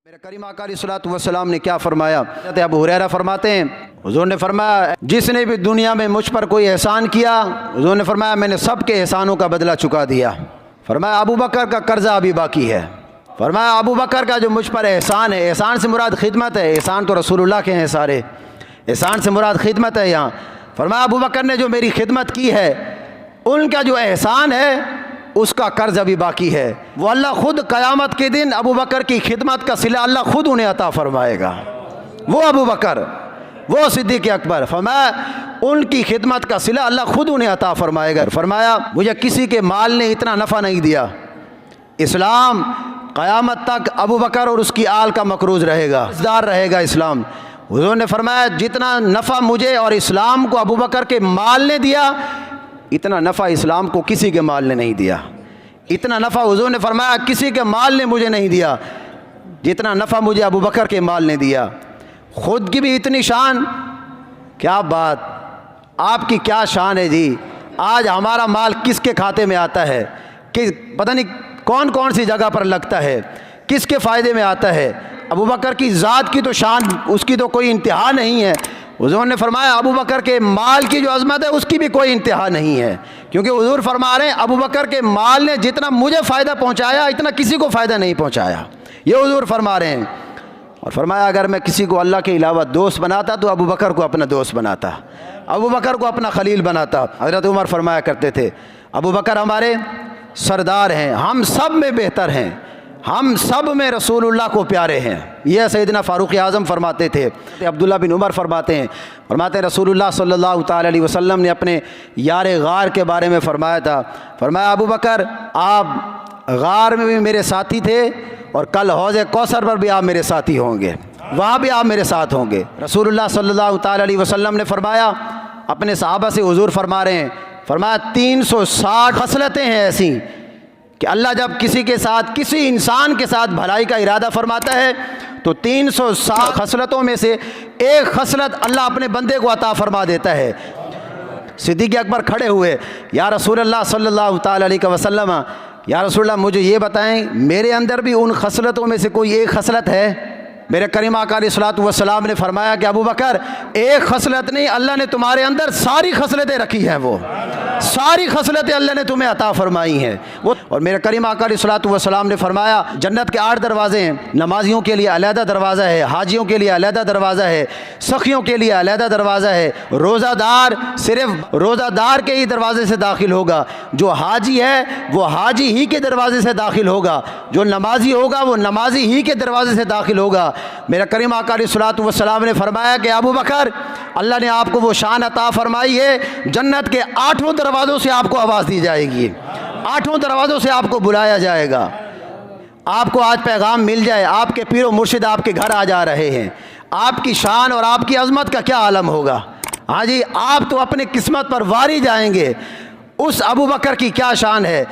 मेरे करीम आका अलैहिस्सलातु वस्सलाम ने क्या फरमाया। अबू हुरैरा फरमाते हैं हुज़ूर ने फरमाया जिसने भी दुनिया में मुझ पर कोई एहसान किया, हुज़ूर ने फरमाया मैंने सबके एहसानों का बदला चुका दिया। फरमाया अबू बकर का कर्जा अभी बाकी है। फरमाया अबू बकर का जो मुझ पर एहसान है, एहसान से मुराद खिदमत है, एहसान तो रसूलुल्लाह के हैं सारे, एहसान से मुराद खिदमत है यहाँ। फरमाया अबू बकर ने जो मेरी खिदमत की है उनका जो एहसान है उसका कर्ज अभी बाकी है। वो अल्लाह खुद क़यामत के दिन अबू बकर की खिदमत का सिला अल्लाह खुद उन्हें अता फरमाएगा। वो अबू बकर, वो सिद्दीक़ अकबर, फरमाया उनकी खिदमत का सिला अल्लाह खुद उन्हें अता फरमाएगा। फरमाया मुझे किसी के माल ने इतना नफ़ा नहीं दिया। इस्लाम क़यामत तक अबू बकर और उसकी आल का मकरूज़ रहेगा, इज़्ज़ार रहेगा इस्लाम। हुज़ूर ने फरमाया जितना नफ़ा मुझे और इस्लाम को अबू बकर के माल ने दिया, इतना नफ़ा इस्लाम को किसी के माल ने नहीं दिया। इतना नफ़ा हुज़ूर ने फरमाया किसी के माल ने मुझे नहीं दिया जितना नफ़ा मुझे अबू बकर के माल ने दिया। ख़ुद की भी इतनी शान, क्या बात, आपकी क्या शान है जी। आज हमारा माल किसके खाते में आता है कि पता नहीं कौन कौन सी जगह पर लगता है, किसके फ़ायदे में आता है। अबू बकर की ज़ात की तो शान, उसकी तो कोई इंतहा नहीं है। हुज़ूर ने फरमाया अबू बकर के माल की जो अज़मत है उसकी भी कोई इंतहा नहीं है, क्योंकि हुज़ूर फरमा रहे हैं अबू बकर के माल ने जितना मुझे फ़ायदा पहुँचाया इतना किसी को फ़ायदा नहीं पहुँचाया। ये हुज़ूर फरमा रहे हैं। और फरमाया अगर मैं किसी को अल्लाह के अलावा दोस्त बनाता तो अबू बकर को अपना दोस्त बनाता, अबू बकर को अपना खलील बनाता। हज़रत उमर फरमाया करते थे अबू बकर हमारे सरदार हैं, हम सब में बेहतर हैं, हम सब में रसूलुल्लाह को प्यारे हैं। यह सैयदना फ़ारूक़ आज़म फरमाते थे। अब्दुल्ला बिन उमर फरमाते हैं रसूलुल्लाह सल्लल्लाहु ताला अलैहि वसल्लम ने अपने यार गार के बारे में फरमाया था। फरमाया अबू बकर आप गार में भी मेरे साथी थे और कल हौज़ कौसर पर भी आप मेरे साथी होंगे, वहाँ भी आप मेरे साथ होंगे। रसूलुल्लाह सल्लल्लाहु ताला अलैहि वसल्लम ने फरमाया, अपने सहाबा से हुज़ूर फरमा रहे हैं, फरमाया 360 खसलतें हैं ऐसी कि अल्लाह जब किसी के साथ, किसी इंसान के साथ भलाई का इरादा फरमाता है तो 360 खसलतों में से एक खसलत अल्लाह अपने बंदे को अता फरमा देता है। सिद्दीक़ अकबर खड़े हुए, या रसूलल्लाह सल्लल्लाहु ताला अलैहि वसल्लम, या रसूलल्लाह मुझे ये बताएं मेरे अंदर भी उन खसलतों में से कोई एक खसलत है। मेरे करीम आका अलैहिस्सलातु वस्सलाम ने फरमाया कि अबू बकर एक खसलत नहीं, अल्लाह ने तुम्हारे अंदर सारी खसलतें रखी हैं, वो सारी खसलतें अल्लाह ने तुम्हें अता फरमाई हैं वो। और मेरे करीम आका अलैहिस्सलातु वस्सलाम ने फरमाया जन्नत के 8 दरवाज़े हैं, नमाजियों के लिए अलहदा दरवाज़ा है, हाजियों के लिए अलहदा दरवाज़ा है, सखियों के लिए अलहदा दरवाज़ा है। रोज़ादार सिर्फ रोज़ादार के ही दरवाज़े से दाखिल होगा, जो हाजी है वो हाजी ही के दरवाज़े से दाखिल होगा, जो नमाजी होगा वो नमाजी ही के दरवाज़े से दाखिल होगा। मेरा करीम आका अलैहिस्सलातु वस्सलाम ने फरमाया कि अबू बकर अल्लाह ने आपको वो शान अता फरमाई है, जन्नत के 8 दरवाज़ों से आपको आवाज़ दी जाएगी, 8 दरवाज़ों से आपको बुलाया जाएगा। आपको आज पैगाम मिल जाए, आपके पीरो मुर्शिद आपके घर आ जा रहे हैं, आपकी शान और आपकी अज़मत का क्या आलम होगा। हाँ जी, आप तो अपने किस्मत पर वारी जाएंगे। उस अबू बकर की क्या शान है।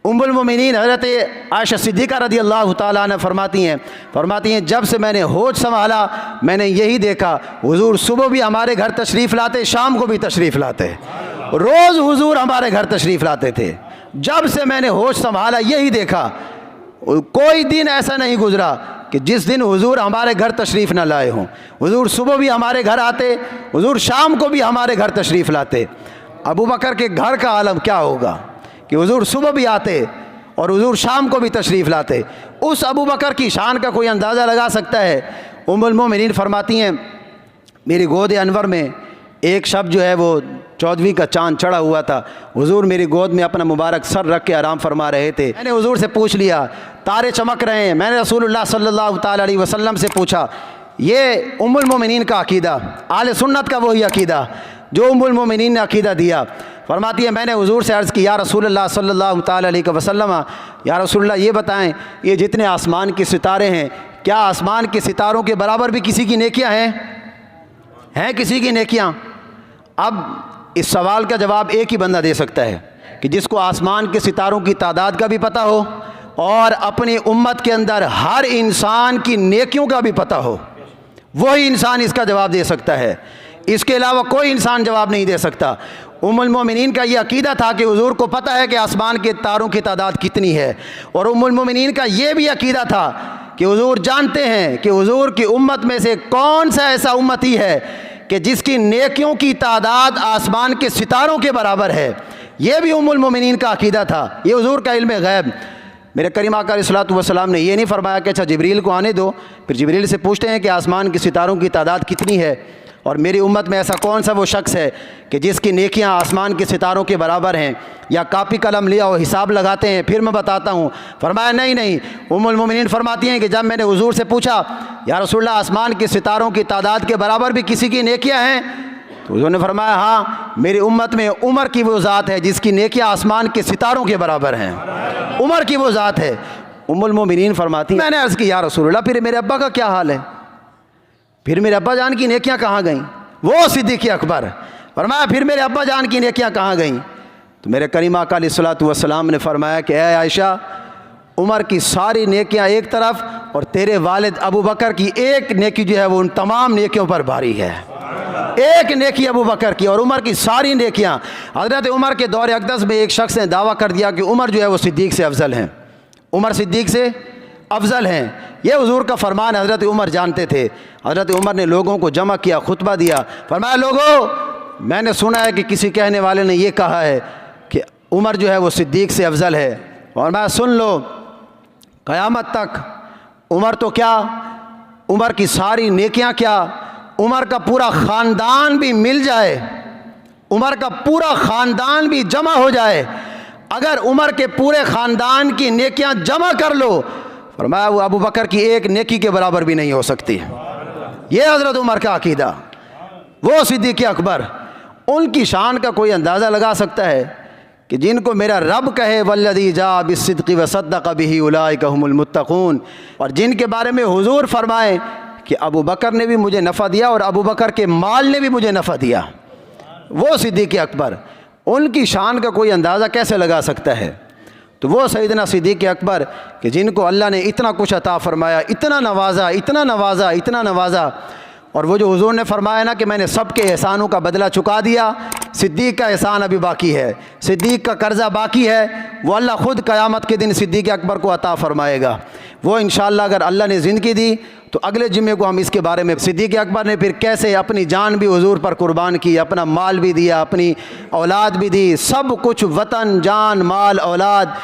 उम्मुल मोमिनीन हज़रत आयशा सिद्दीक़ा रज़ियल्लाहु ताला अन्हा फरमाती हैं जब से मैंने होश संभाला मैंने यही देखा, हुज़ूर सुबह भी हमारे घर तशरीफ़ लाते, शाम को भी तशरीफ़ लाते, रोज़ हुज़ूर हमारे घर तशरीफ़ लाते थे। जब से मैंने होश संभाला यही देखा, कोई दिन ऐसा नहीं गुज़रा कि जिस दिन हुज़ूर हमारे घर तशरीफ़ ना लाए हों। हुज़ूर सुबह भी हमारे घर आते, हुज़ूर शाम को भी हमारे घर तशरीफ़ लाते। अबू बकर के घर का आलम क्या होगा कि हुज़ूर सुबह भी आते और हुज़ूर शाम को भी तशरीफ़ लाते। उस अबू बकर की शान का कोई अंदाज़ा लगा सकता है। उम्मुल मोमिनीन फरमाती हैं मेरी गोद अनवर में एक शब जो है वो 14वीं का चाँद चढ़ा हुआ था। हुज़ूर मेरी गोद में अपना मुबारक सर रख के आराम फरमा रहे थे। मैंने हुज़ूर से पूछ लिया तारे चमक रहे हैं। मैंने रसूलुल्लाह सल्लल्लाहु ताला अलैहि वसल्लम से पूछा, ये उम्मुल मोमिनीन का अकीदा, आले सुन्नत का वही अकीदा जो उम्मुल मोमिनीन ने अकीदा दिया। फरमाती है मैंने हुज़ूर से अर्ज़ की या रसूलुल्लाह सल्लल्लाहु ताला अलैहि वसल्लम, या रसूलुल्लाह ये बताएं ये जितने आसमान के सितारे हैं क्या आसमान के सितारों के बराबर भी किसी की नेकियां हैं किसी की नेकियां। अब इस सवाल का जवाब एक ही बंदा दे सकता है कि जिसको आसमान के सितारों की तादाद का भी पता हो और अपनी उम्मत के अंदर हर इंसान की नेकियों का भी पता हो, वही इंसान इसका जवाब दे सकता है। इसके अलावा कोई इंसान जवाब नहीं दे सकता। उम्मुल मोमिनीन का ये अकीदा था कि हुज़ूर को पता है कि आसमान के तारों की तादाद कितनी है, और उम्मुल मोमिनीन का ये भी अकीदा था कि हुजूर जानते हैं कि हुजूर की उम्मत में से कौन सा ऐसा उम्मती है कि जिसकी नेकियों की तादाद आसमान के सितारों के बराबर है। ये भी उम्मुल मोमिनीन का अकीदा था, ये हुजूर का इल्म गैब। मेरे करीम आका अलैहिस्सलातु वस्सलाम ने ये नहीं फरमाया कि अच्छा जिब्रील को आने दो, फिर जिब्रील से पूछते हैं कि आसमान के सितारों की तादाद कितनी है और मेरी उम्मत में ऐसा कौन सा वो शख्स है कि जिसकी नेकियां आसमान के सितारों के बराबर हैं, या कापी कलम लिया और हिसाब लगाते हैं फिर मैं बताता हूँ। फरमाया नहीं नहीं, उम्मुल मोमिनीन फरमाती हैं कि जब मैंने हुजूर से पूछा या रसूलल्लाह आसमान के सितारों की तादाद के बराबर भी किसी की नेकियां हैं, तो हुजूर ने फरमाया हाँ, मेरी उम्मत में उमर की वो ज़ात है जिसकी नेकियां आसमान के सितारों के बराबर हैं। उमर की वो ज़ात है। उम्मुल मोमिनीन फरमाती, मैंने अर्ज़ की या रसूलल्लाह फिर मेरे अब्बा का क्या हाल है, फिर मेरे अब्बा जान की नेकियां कहाँ गईं? वो सिद्दीक़ अकबर। फरमाया फिर मेरे अब्बा जान की नेकियां कहाँ गईं? तो मेरे करीम आका अलैहिस्सलातु वस्सलाम ने फरमाया कि ऐ आयशा, उमर की सारी नेकियां एक तरफ और तेरे वालिद अबू बकर की एक नेकी जो है वो उन तमाम नेकियों पर भारी है। एक नेकी अबू बकर की और उमर की सारी नेकियां। हज़रत उमर के दौर अक़दस में एक शख्स ने दावा कर दिया कि उमर जो है वो सिद्दीक़ से अफजल हैं, उमर सिद्दीक़ से अफजल हैं। ये हुजूर का फरमान हज़रत उमर जानते थे। हज़रत उमर ने लोगों को जमा किया, खुतबा दिया, फरमाया लोगों, मैंने सुना है कि किसी कहने वाले ने यह कहा है कि उमर जो है वो सिद्दीक़ से अफजल है, और मैं सुन लो, क़यामत तक उमर तो क्या, उमर की सारी नेकियां क्या, उमर का पूरा ख़ानदान भी मिल जाए, उमर का पूरा ख़ानदान भी जमा हो जाए, अगर उमर के पूरे ख़ानदान की नेकियां जमा कर लो, फरमाया वो अबू बकर की एक नेकी के बराबर भी नहीं हो सकती। ये हज़रत उमर का अकीदा। वो सिद्दीक़ अकबर, उनकी शान का कोई अंदाज़ा लगा सकता है कि जिनको मेरा रब कहे वल्लज़ी जा बिस्सिद्क़ि व सद्दक़ बिही उलाइका हुमुल मुत्तक़ून, और जिनके बारे में हुजूर फरमाएं कि अबू बकर ने भी मुझे नफ़ा दिया और अबू बकर के माल ने भी मुझे नफ़ा दिया, वो सिद्दीक़ अकबर, उनकी शान का कोई अंदाज़ा कैसे लगा सकता है? तो वो सैयदना सिद्दीक़ अकबर कि जिनको अल्लाह ने इतना कुछ अता फ़रमाया, इतना नवाजा, इतना नवाजा, इतना नवाजा, और वो जो हुजूर ने फरमाया ना कि मैंने सबके एहसानों का बदला चुका दिया, सिद्दीक़ का एहसान अभी बाकी है, सिद्दीक़ का कर्ज़ा बाकी है, वो अल्लाह ख़ुद क़यामत के दिन सिद्दीक़ अकबर को अता फ़रमाएगा। वो इंशाअल्लाह अगर अल्लाह ने ज़िंदगी दी तो अगले जुम्मे को हम इसके बारे में, सिद्दीक़ अकबर ने फिर कैसे अपनी जान भी हुजूर पर कुर्बान की, अपना माल भी दिया, अपनी औलाद भी दी, सब कुछ, वतन, जान, माल, औलाद,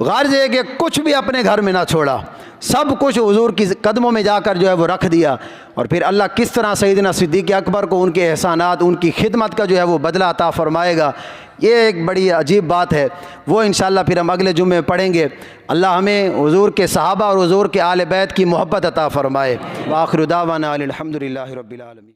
गर्ज है कि कुछ भी अपने घर में ना छोड़ा, सब कुछ हुजूर की कदमों में जाकर जो है वो रख दिया। और फिर अल्लाह किस तरह सैयदना सिद्दीक़ अकबर को उनके एहसानात, उनकी खिदमत का जो है वो बदला अता फ़रमाएगा, ये एक बड़ी अजीब बात है। वो इंशाअल्लाह फिर हम अगले जुम्मे में पढ़ेंगे। अल्लाह हमें हुजूर के सहाबा और हुजूर के आले बैत की मोहब्बत अता फ़रमाए। व आखिरु दावाना अनिल हम्दुलिल्लाहि रब्बिल आलमीन।